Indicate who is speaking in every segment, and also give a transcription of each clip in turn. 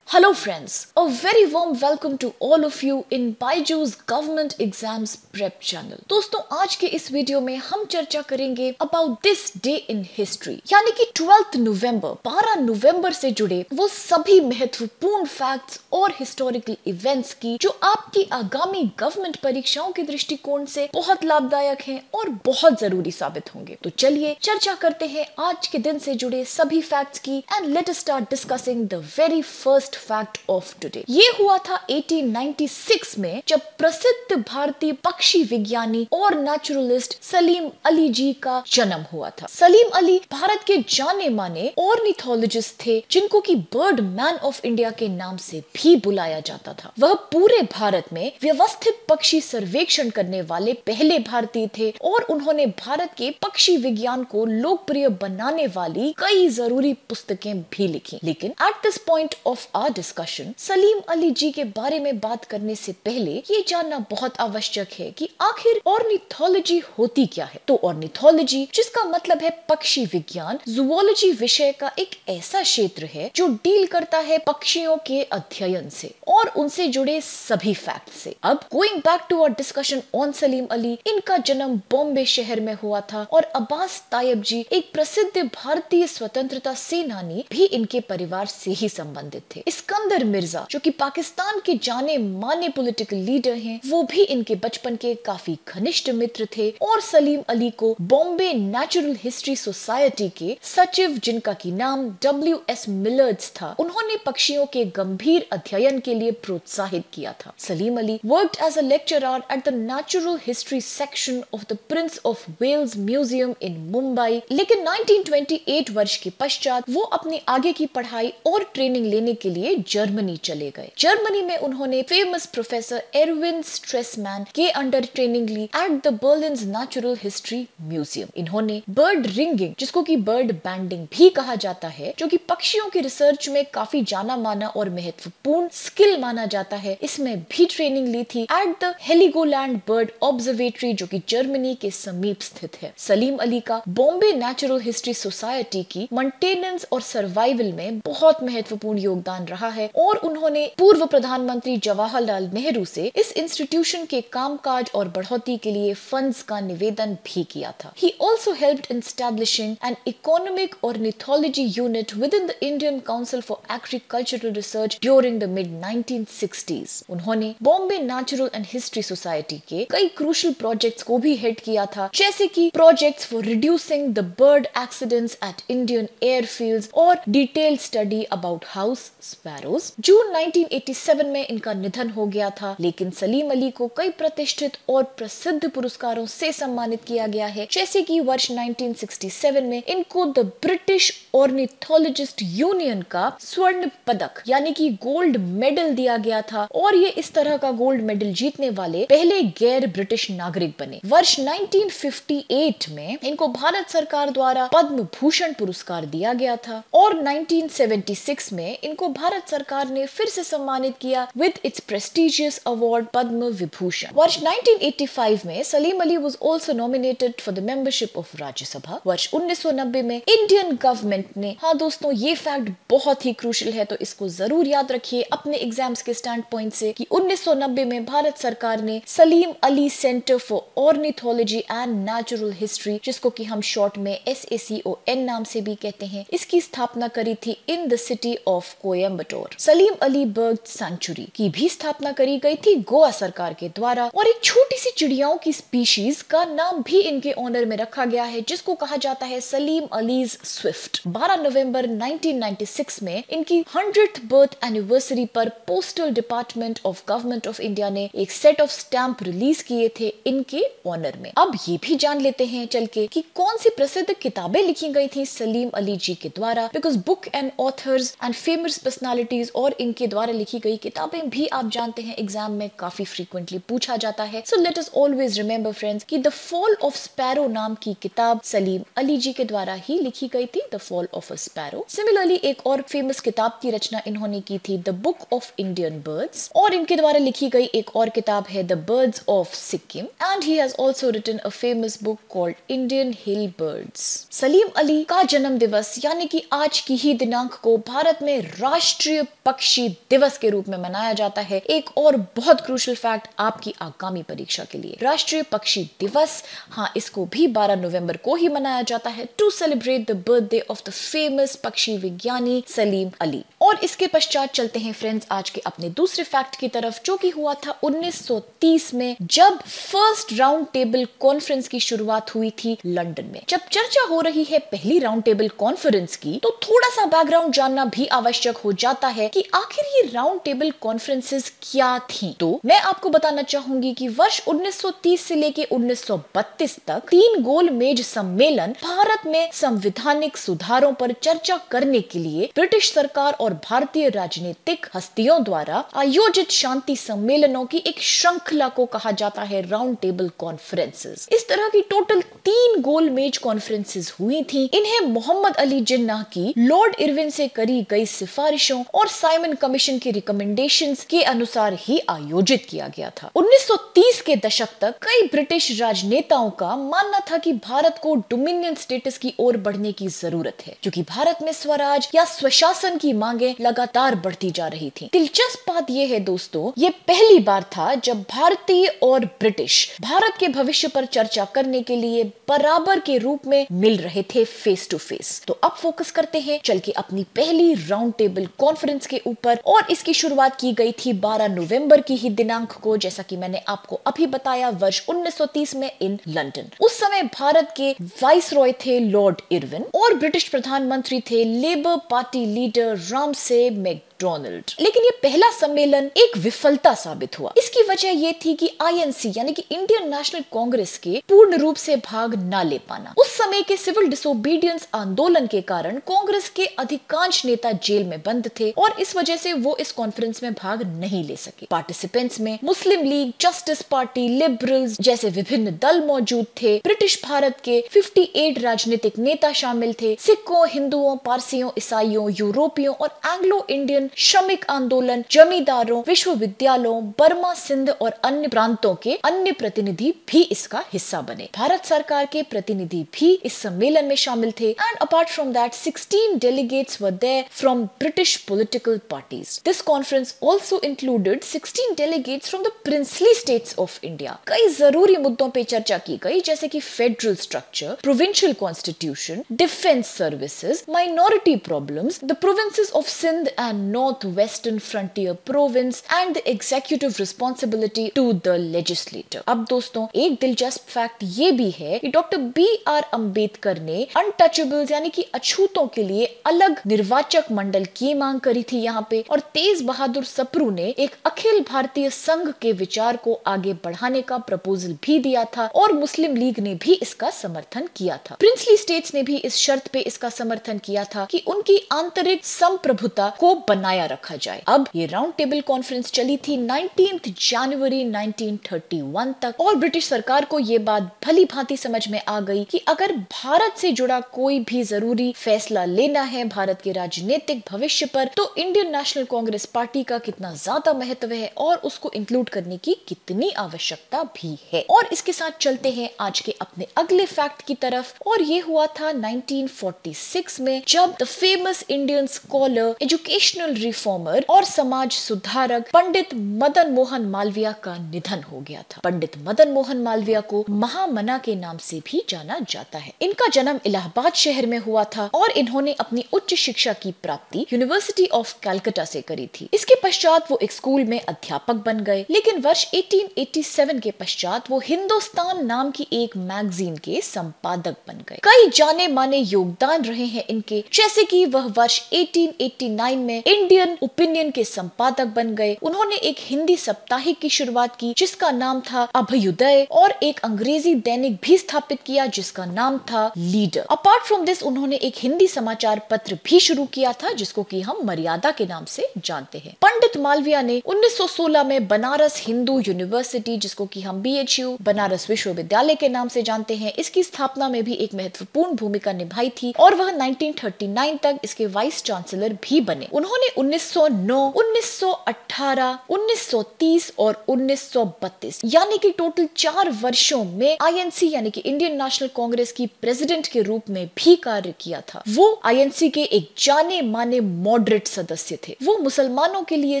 Speaker 1: Hello friends, a very warm welcome to all of you in Byju's Government Exams Prep channel। दोस्तों आज के इस video में हम चर्चा करेंगे about this day in history, यानी कि 12 नवंबर 12 नवंबर से जुड़े वो सभी महत्वपूर्ण फैक्ट्स और हिस्टोरिकल इवेंट्स की जो आपकी आगामी गवर्नमेंट परीक्षाओं के दृष्टिकोण से बहुत लाभदायक हैं और बहुत जरूरी साबित होंगे। तो चलिए चर्चा करते हैं आज के दिन से जुड़े सभी फैक्ट्स की and let us start discussing the very first fact of today. ये हुआ था 1896 में जब प्रसिद्ध भारतीय पक्षी विज्ञानी और नेचुरलिस्ट सलीम अली जी का जन्म हुआ था। सलीम अली भारत के जाने माने ऑर्निथोलॉजिस्ट थे जिनको कि बर्ड मैन ऑफ इंडिया के नाम से भी बुलाया जाता था। वह पूरे भारत में व्यवस्थित पक्षी सर्वेक्षण करने वाले पहले भारतीय थे और उन्होंने भारत के पक्षी विज्ञान को लोकप्रिय बनाने वाली कई जरूरी पुस्तकें भी लिखी। लेकिन at this point of our discussion Salim Ali ji के बारे में बात करने से पहले ये जानना बहुत आवश्यक है कि आखिर ऑर्निथोलॉजी होती क्या है। तो ऑर्निथोलॉजी, जिसका मतलब है पक्षी विज्ञान, जूलॉजी विषय का एक ऐसा क्षेत्र है जो डील करता है पक्षियों के अध्ययन से और उनसे जुड़े सभी फैक्ट से। अब going back to our discussion on Salim Ali, इनका जन्म बॉम्बे शहर में हुआ था और अब्बास तायब जी एक प्रसिद्ध भारतीय स्वतंत्रता सेनानी भी इनके परिवार से ही संबंधित थे। इस्कंदर मिर्जा जो कि पाकिस्तान के जाने माने पॉलिटिकल लीडर हैं, वो भी इनके बचपन के काफी घनिष्ठ मित्र थे और सलीम अली को बॉम्बे नेचुरल हिस्ट्री सोसाइटी के सचिव, जिनका की नाम W.S. मिलर्स था, उन्होंने पक्षियों के गंभीर अध्ययन के लिए प्रोत्साहित किया था। Salim Ali worked as a lecturer at the natural history section of the Prince of Wales museum in Mumbai. लेकिन 1928 वर्ष के पश्चात वो अपनी आगे की पढ़ाई और ट्रेनिंग लेने के लिए जर्मनी चले गए। जर्मनी में उन्होंने फेमस प्रोफेसर एरविन स्ट्रेसमैन के अंडर ट्रेनिंग ली at the Berlin's natural history museum. इन्होंने बर्ड रिंगिंग, जिसको कि बर्ड बैंडिंग भी कहा जाता है, जो कि पक्षियों की रिसर्च में काफी जाना माना और महत्वपूर्ण स्किल माना जाता है, इसमें भी ट्रेनिंग ली थी एट द हेलिगोलैंड बर्ड ऑब्जर्वेटरी, जो कि जर्मनी के समीप स्थित है। सलीम अली का बॉम्बे नेचुरल हिस्ट्री सोसाइटी की मेंटेनेंस और सर्वाइवल में बहुत महत्वपूर्ण योगदान रहा है और उन्होंने पूर्व प्रधानमंत्री जवाहरलाल नेहरू से इस इंस्टीट्यूशन के कामकाज और बढ़ोतरी के लिए फंड्स का निवेदन भी किया था। He also helped in establishing an economic ornithology unit within the Indian Council for Agricultural Research during the mid-1960s। उन्होंने Bombay natural and history society के कई क्रूशियल प्रोजेक्ट्स को भी हेड किया था, जैसे कि projects for reducing the bird accidents at Indian airfields और detailed study about house sparrows. जून 1987 में इनका निधन हो गया था, लेकिन सलीम अली को कई प्रतिष्ठित और प्रसिद्ध पुरस्कारों से सम्मानित किया गया है, जैसे कि वर्ष 1967 में इनको द ब्रिटिश ऑर्निथोलॉजिस्ट यूनियन का स्वर्ण पदक यानी कि गोल्ड मेडल दिया गया था और ये इस तरह का गोल्ड मेडल जीतने वाले पहले गैर ब्रिटिश नागरिक बने। वर्ष 1958 में इनको भारत सरकार द्वारा पद्म भूषण पुरस्कार दिया गया था और 1976 में इनको भारत सरकार ने फिर से सम्मानित किया with its prestigious award Padma Vibhushan. वर्ष 1985 में Salim Ali was also nominated for the membership of Rajya Sabha. वर्ष 1990 में इंडियन गवर्नमेंट ने, हाँ दोस्तों ये फैक्ट बहुत ही क्रूशियल है तो इसको जरूर याद रखिए अपने एग्जाम्स के स्टैंड पॉइंट से, कि 1990 में भारत सरकार ने Salim Ali centre for ornithology and natural history, जिसको कि हम शॉर्ट में SACON नाम से भी कहते हैं, इसकी स्थापना करी थी in the city of Coimbatore. Salim Ali bird sanctuary की भी स्थापना करी गई थी गोवा सरकार के द्वारा और एक छोटी सी चिड़ियाओं की स्पीशीज का नाम भी इनके ऑनर में रखा गया है, जिसको कहा जाता है सलीम अलीज स्विफ्ट। 12 नवंबर 1996 में इनकी 100th बर्थ एनिवर्सरी पर postal department of government of India ने एक सेट ऑफ स्टैंप रिलीज किए थे इनके ऑनर में। अब ये भी जान लेते हैं चल के कि कौन सी प्रसिद्ध किताबें लिखी गई थी सलीम अली जी के द्वारा, because book and authors and famous personalities और इनके द्वारा लिखी गई किताबें भी आप जानते हैं एग्जाम में काफी फ्रीक्वेंटली पूछा जाता है। So let us always remember friends कि द फॉल ऑफ स्पैरो नाम की किताब सलीम अली जी के द्वारा ही लिखी गई थी, the fall of a sparrow. Similarly एक और फेमस किताब की रचना इन्होंने की थी, the book of Indian birds, और इनके द्वारा लिखी गई एक और किताब है the birds of Sikkim, and he has also written a famous book called Indian hill birds. Salim Ali का जन्म दिवस यानी कि आज की ही दिनांक को भारत में राष्ट्रीय राष्ट्रीय पक्षी दिवस के रूप में मनाया जाता है। एक और बहुत क्रूशियल फैक्ट आपकी आगामी परीक्षा के लिए, राष्ट्रीय पक्षी दिवस, हाँ, इसको भी 12 नवंबर को ही मनाया जाता है to celebrate the birthday of the famous पक्षी विज्ञानी सलीम अली। और इसके पश्चात चलते हैं फ्रेंड्स आज के अपने दूसरे फैक्ट की तरफ, जो कि हुआ था 1930 में, जब फर्स्ट राउंड टेबल कॉन्फ्रेंस की शुरुआत हुई थी लंदन में। जब चर्चा हो रही है पहली राउंड टेबल कॉन्फ्रेंस की, तो थोड़ा सा बैकग्राउंड जानना भी आवश्यक हो जाता है कि आखिर ये राउंड टेबल कॉन्फ्रेंसेस क्या थी। तो मैं आपको बताना चाहूंगी कि वर्ष 1930 से लेके 1932 तक 3 गोल मेज सम्मेलन भारत में संवैधानिक सुधारों पर चर्चा करने के लिए ब्रिटिश सरकार और भारतीय राजनीतिक हस्तियों द्वारा आयोजित शांति सम्मेलनों की एक श्रृंखला को कहा जाता है राउंड टेबल कॉन्फ्रेंसेस। इस तरह की टोटल 3 गोल मेज कॉन्फ्रेंसेस हुई थी। इन्हें मोहम्मद अली जिन्नाह की लॉर्ड इरविन से करी गई सिफारिशों और साइमन कमीशन की रिकमेंडेशंस के अनुसार ही आयोजित किया गया था। 1930 के दशक तक कई ब्रिटिश राजनेताओं का मानना था कि भारत को डोमिनियन स्टेटस की ओर बढ़ने की जरूरत है, क्योंकि भारत में स्वराज या स्वशासन की मांगे लगातार बढ़ती जा रही थी। दिलचस्प बात यह है दोस्तों, ये पहली बार था जब भारतीय और ब्रिटिश भारत के भविष्य पर चर्चा करने के लिए बराबर के रूप में मिल रहे थे फेस टू फेस। तो अब फोकस करते हैं चल के अपनी पहली राउंड टेबल कॉन्फ्रेंस के ऊपर, और इसकी शुरुआत की गई थी 12 नवंबर की ही दिनांक को, जैसा कि मैंने आपको अभी बताया, वर्ष 1930 में इन लंदन। उस समय भारत के वाइसरॉय थे लॉर्ड इरविन और ब्रिटिश प्रधानमंत्री थे Labour party leader Ramsay MacDonald. लेकिन ये पहला सम्मेलन एक विफलता साबित हुआ। इसकी वजह ये थी कि आईएनसी यानी कि इंडियन नेशनल कांग्रेस के पूर्ण रूप से भाग न ले पाना। उस समय के सिविल डिसोबीडियंस आंदोलन के कारण कांग्रेस के अधिकांश नेता जेल में बंद थे और इस वजह से वो इस कॉन्फ्रेंस में भाग नहीं ले सके। पार्टिसिपेंट्स में मुस्लिम लीग, जस्टिस पार्टी, लिबरल्स जैसे विभिन्न दल मौजूद थे। ब्रिटिश भारत के 58 राजनीतिक नेता शामिल थे। सिखों, हिंदुओं, पारसियों, ईसाइयों, यूरोपियों और एंग्लो इंडियन श्रमिक आंदोलन, जमींदारों, विश्वविद्यालयों, बर्मा, सिंध और अन्य प्रांतों के अन्य प्रतिनिधि भी इसका हिस्सा बने। भारत सरकार के प्रतिनिधि भी इस सम्मेलन में शामिल थे। And apart from that 16 delegates were there from British political parties. This conference also included 16 delegates from the princely states of India. कई जरूरी मुद्दों पे चर्चा की गई, जैसे कि federal structure, provincial constitution, defence services, minority problems, the provinces of Sindh and north western frontier province and the executive responsibility to the legislature. अब दोस्तों एक दिलचस्प फैक्ट ये भी है कि डॉक्टर B.R. अम्बेडकर ने अनटचेबल्स यानी कि अछूतों के लिए अलग निर्वाचक मंडल की मांग करी थी यहाँ पे, और तेज बहादुर सप्रू ने एक अखिल भारतीय संघ के विचार को आगे बढ़ाने का प्रपोजल भी दिया था और मुस्लिम लीग ने भी इसका समर्थन किया था। प्रिंसली स्टेट्स ने भी इस शर्त पे इसका समर्थन किया था कि उनकी आंतरिक संप्रभुता को बनाया रखा जाए। अब ये राउंड टेबल कॉन्फ्रेंस चली थी 19 जनवरी 1931 तक, और ब्रिटिश सरकार को ये बात भली भांति समझ में आ गई कि अगर भारत से जुड़ा कोई भी जरूरी फैसला लेना है भारत के राजनीतिक भविष्य पर, तो इंडियन नेशनल कांग्रेस पार्टी का कितना ज्यादा महत्व है और उसको इंक्लूड करने की कितनी आवश्यकता भी है। और इसके साथ चलते हैं आज के अपने अगले फैक्ट की तरफ, और ये हुआ था 1946 में, जब the famous Indian scholar, educational reformer और समाज सुधारक पंडित मदन मोहन मालवीय का निधन हो गया था। पंडित मदन मोहन मालवीय को महामना के नाम से भी जाना जाता है। इनका जन्म इलाहाबाद शहर में हुआ था और इन्होंने अपनी उच्च शिक्षा की प्राप्ति यूनिवर्सिटी ऑफ कलकत्ता से करी थी। इसके पश्चात वो एक स्कूल में अध्यापक बन गए, लेकिन वर्ष 1887 के पश्चात वो हिंदुस्तान नाम की एक मैगजीन के संपादक बन गए। कई जाने माने योगदान रहे हैं इनके, जैसे कि वह वर्ष 1889 में इंडियन ओपिनियन के संपादक बन गए। उन्होंने एक हिंदी साप्ताहिक की शुरुआत की जिसका नाम था अभ्युदय, और एक अंग्रेजी दैनिक भी स्थापित किया जिसका नाम था लीडर। अपार्ट फ्रॉम दिस उन्होंने एक हिंदी समाचार पत्र भी शुरू किया था जिसको कि हम मर्यादा के नाम से जानते हैं। पंडित मालवीय ने 1916 में बनारस हिंदू यूनिवर्सिटी, जिसको कि हम BHU बनारस विश्वविद्यालय के नाम से जानते हैं, इसकी स्थापना में भी एक महत्वपूर्ण भूमिका निभाई थी और वह 1939 तक इसके वाइस चांसलर भी बने। उन्होंने 1909, 1918, 1930 और 1932 यानी कि टोटल 4 वर्षों में आईएनसी यानी कि इंडियन नेशनल कांग्रेस की प्रेसिडेंट के रूप में भी कार्य किया था। वो आईएनसी के एक जाने माने मॉडरेट सदस्य थे। वो मुसलमानों के लिए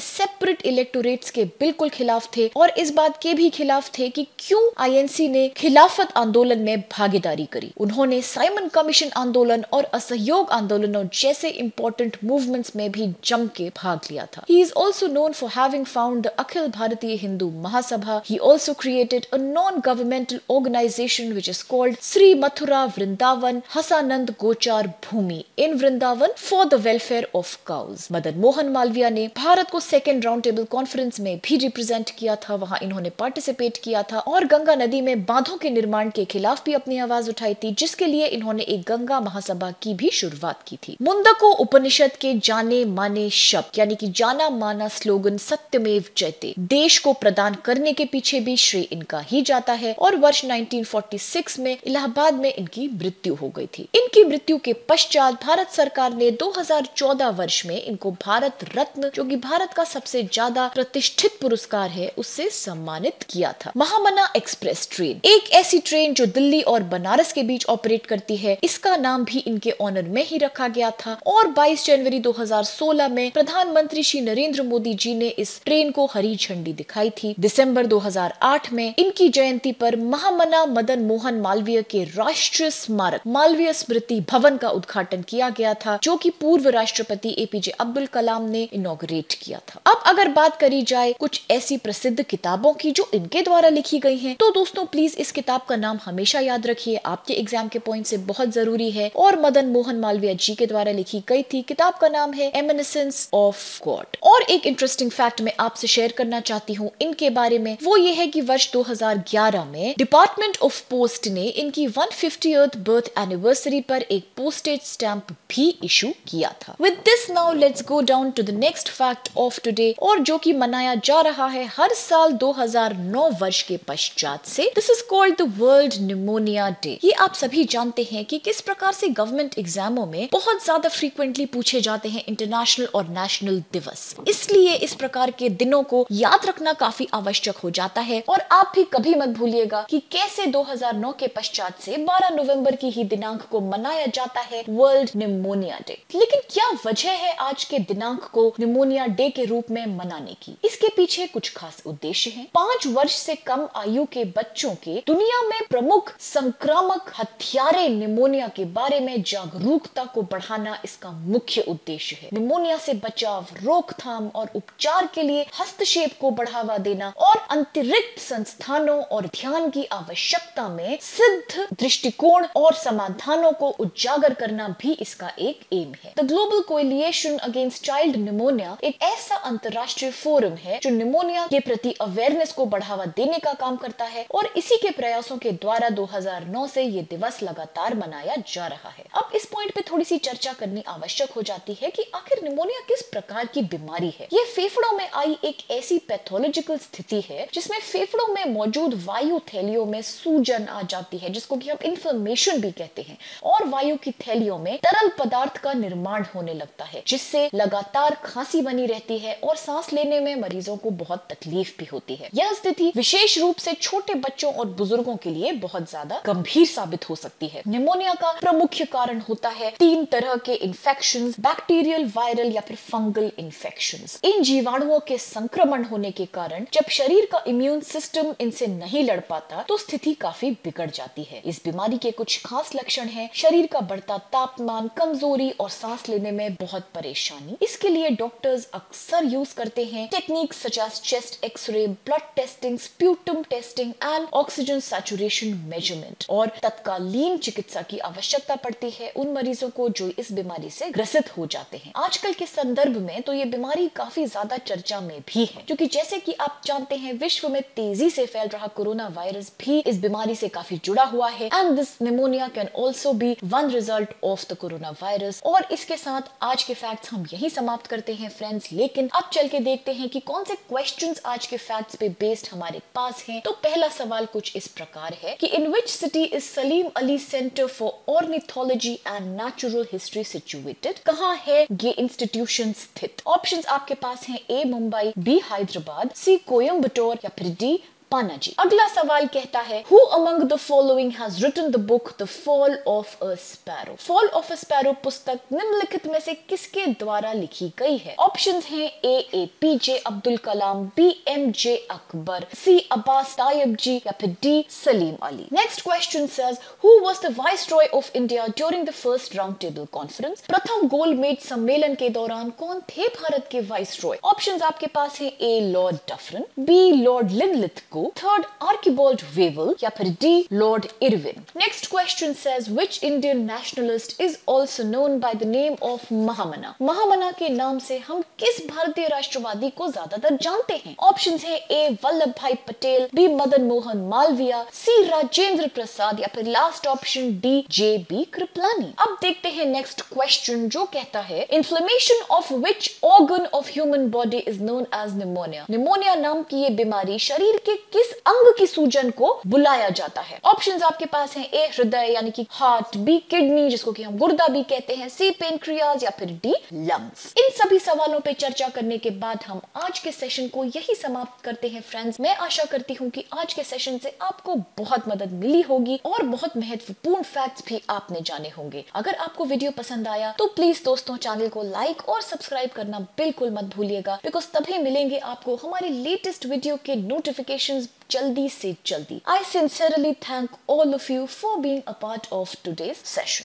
Speaker 1: सेपरेट इलेक्टोरेट्स के बिल्कुल खिलाफ थे और इस बात के भी खिलाफ थे कि क्यों आईएनसी ने खिलाफत आंदोलन में भागीदारी करी। उन्होंने साइमन कमीशन आंदोलन और असहयोग आंदोलनों जैसे इंपॉर्टेंट मूवमेंट्स में भी जम के भाग लिया था। He is also known for having found the Akhil Bharatiya Hindu Mahasabha. He also created a non-governmental organization which is called Sri Mathura Vrindavan Hasanand Gochar Bhumi in Vrindavan for the welfare of cows. Madan Mohan Malviya ने भारत को second round table conference में भी represent किया था। वहां इन्होंने participate किया था और गंगा नदी में बांधों के निर्माण के खिलाफ भी अपनी आवाज उठाई थी, जिसके लिए इन्होंने एक गंगा महासभा की भी शुरुआत की थी। मुंडको उपनिषद के जाने माने शब्द यानी कि जाना माना स्लोगन सत्यमेव जयते देश को प्रदान करने के पीछे भी श्रेय इनका ही जाता है और वर्ष 1946 में इलाहाबाद में इनकी मृत्यु हो गई थी। इनकी मृत्यु के पश्चात भारत सरकार ने 2014 वर्ष में इनको भारत रत्न, जो कि भारत का सबसे ज्यादा प्रतिष्ठित पुरस्कार है, उससे सम्मानित किया था। महामना एक्सप्रेस ट्रेन एक ऐसी ट्रेन जो दिल्ली और बनारस के बीच ऑपरेट करती है, इसका नाम भी इनके ऑनर में ही रखा गया था और 22 जनवरी 2016 में प्रधानमंत्री श्री नरेंद्र मोदी जी ने इस ट्रेन को हरी झंडी दिखाई थी। दिसंबर 2008 में इनकी जयंती पर महामना मदन मोहन मालवीय के राष्ट्रीय स्मारक मालवीय स्मृति भवन का उद्घाटन किया गया था, जो कि पूर्व राष्ट्रपति एपीजे अब्दुल कलाम ने इनॉग्रेट किया था। अब अगर बात करी जाए कुछ ऐसी प्रसिद्ध किताबों की जो इनके द्वारा लिखी गई हैं, तो दोस्तों प्लीज इस किताब का नाम हमेशा याद रखिए, आपके एग्जाम के पॉइंट से बहुत जरूरी है और मदन मोहन मालवीय जी के द्वारा लिखी गई थी। किताब का नाम है एमिनेसेंस ऑफ गॉड। और एक इंटरेस्टिंग फैक्ट मैं आपसे शेयर करना चाहती हूँ इनके बारे में, वो ये है कि वर्ष 2011 में डिपार्टमेंट ऑफ पोस्ट ने इनकी 150th बर्थ एनिवर्सरी पर एक पोस्टेज स्टैंप भी इशू किया था। With this now let's go down to the next fact of today, और जो कि मनाया जा रहा है हर साल 2009 वर्ष के पश्चात से। This is called the world pneumonia day. ये आप सभी जानते हैं कि किस प्रकार से गवर्नमेंट एग्जामों में बहुत ज्यादा फ्रीक्वेंटली पूछे जाते हैं इंटरनेशनल और नेशनल दिवस, इसलिए इस प्रकार के दिनों को याद रखना काफी आवश्यक हो जाता है। और आप भी कभी मत भूलिएगा कि कैसे 2009 के पश्चात से 12 नवंबर की ही दिनांक को मनाया जाता है वर्ल्ड निमोनिया डे। लेकिन क्या वजह है आज के दिनांक को निमोनिया डे के रूप में मनाने की? इसके पीछे कुछ खास उद्देश्य हैं। 5 वर्ष से कम आयु के बच्चों के दुनिया में प्रमुख संक्रामक हत्यारे निमोनिया के बारे में जागरूकता को बढ़ाना इसका मुख्य उद्देश्य है। निमोनिया से बचाव, रोकथाम और उपचार के लिए हस्तक्षेप को बढ़ावा देना और अंतरिक्त संस्थानों और ध्यान की आवश्यकता में सिद्ध दृष्टिकोण और समाधानों को उजागर करना भी इसका एक एम है। The global coalition against child pneumonia एक ऐसा अंतरराष्ट्रीय फोरम है जो निमोनिया के प्रति अवेयरनेस को बढ़ावा देने का काम करता है और इसी के प्रयासों के द्वारा 2009 से ये दिवस लगातार मनाया जा रहा है। अब इस पॉइंट पे थोड़ी सी चर्चा करनी आवश्यक हो जाती है कि आखिर निमोनिया किस प्रकार की बीमारी है। ये फेफड़ों में आई एक ऐसी पैथोलॉजिकल स्थिति है जिसमें फेफड़ों में मौजूद वायु थैलियों में सूजन आ जाती है, जिसको कि हम इन्फ्लेमेशन भी कहते हैं, और वायु की थैलियों में तरल पदार्थ का निर्माण होने लगता है, जिससे लगातार खांसी बनी रहती है और सांस लेने में मरीजों को बहुत तकलीफ भी होती है। यह स्थिति विशेष रूप से छोटे बच्चों और बुजुर्गों के लिए बहुत ज्यादा गंभीर साबित हो सकती है। निमोनिया का प्रमुख कारण होता है 3 तरह के इन्फेक्शंस, बैक्टीरियल, वायरल या फिर फंगल इन्फेक्शंस। इन जीवाणुओं के संक्रमण होने के कारण जब शरीर का इम्यून सिस्टम इनसे नहीं लड़ पाता तो स्थिति काफी बिगड़ जाती है। इस बीमारी के कुछ खास लक्षण हैं: शरीर का बढ़ता तापमान, कमजोरी और सांस लेने में बहुत परेशानी। इसके लिए डॉक्टर्स अक्सर यूज करते हैं techniques such as chest X ray, blood testing, sputum testing and oxygen saturation measurement, और तत्कालीन चिकित्सा की आवश्यकता पड़ती है उन मरीजों को जो इस बीमारी से ग्रसित हो जाते हैं। आजकल के संदर्भ में तो ये बीमारी काफी ज्यादा चर्चा में भी है, क्योंकि जैसे कि आप जानते हैं विश्व में तेजी से फैल रहा कोरोना वायरस भी इस बीमारी से काफी जुड़ा हुआ है। And this pneumonia can also be one result of the corona virus. और इसके साथ आज के फैक्ट्स हम यही समाप्त करते हैं फ्रेंड्स, लेकिन अब चल के देखते हैं कि कौन से क्वेश्चंस आज के फैक्ट्स पे बेस्ड हमारे पास हैं। तो पहला सवाल कुछ इस प्रकार है कि in which city is Salim Ali centre for ornithology and natural history situated? कहाँ है ये इंस्टीट्यूशन स्थित? ऑप्शंस आपके पास हैं A Mumbai, B Hyderabad, C Coimbatore या फिर डी पानाजी। अगला सवाल कहता है who among the following has written the book the fall of a sparrow? Fall of a sparrow पुस्तक निम्नलिखित में से किसके द्वारा लिखी गई है? ऑप्शंस हैं ए APJ Abdul Kalam, B MJ Akbar, सी अब्बास तायब जी या फिर D Salim Ali. Next question says who was the viceroy of India during the first round table conference? प्रथम गोलमेज सम्मेलन के दौरान कौन थे भारत के वाइसरॉय? ऑप्शंस आपके पास हैं A lord Dufferin, B lord Linlithgow, third Archibald Wavell या फिर D lord Irwin. Next question says which Indian nationalist is also known by the name of Mahamana? Mahamana के नाम से हम किस भारतीय राष्ट्रवादी को ज्यादातर जानते हैं? ऑप्शंस हैं A Vallabh Bhai Patel, B Madan Mohan Malviya, C Rajendra Prasad या फिर last option D J B Kripalani. अब देखते हैं नेक्स्ट क्वेश्चन जो कहता है inflammation of which organ of human body is known as pneumonia? Pneumonia नाम की ये बीमारी शरीर के किस अंग की सूजन को बुलाया जाता है? ऑप्शंस आपके पास हैं ए हृदय यानी कि हार्ट, बी किडनी जिसको कि हम गुर्दा भी कहते हैं, सी पेनक्रियाज या फिर डी लंग्स। इन सभी सवालों पे चर्चा करने के बाद हम आज के सेशन को यही समाप्त करते हैं फ्रेंड्स। मैं आशा करती हूँ कि आज के सेशन से आपको बहुत मदद मिली होगी और बहुत महत्वपूर्ण फैक्ट्स भी आपने जाने होंगे। अगर आपको वीडियो पसंद आया तो प्लीज दोस्तों चैनल को लाइक और सब्सक्राइब करना बिल्कुल मत भूलिएगा, बिकॉज तभी मिलेंगे आपको हमारे लेटेस्ट वीडियो के नोटिफिकेशंस जल्दी से जल्दी। I sincerely thank all of you for being a part of today's session.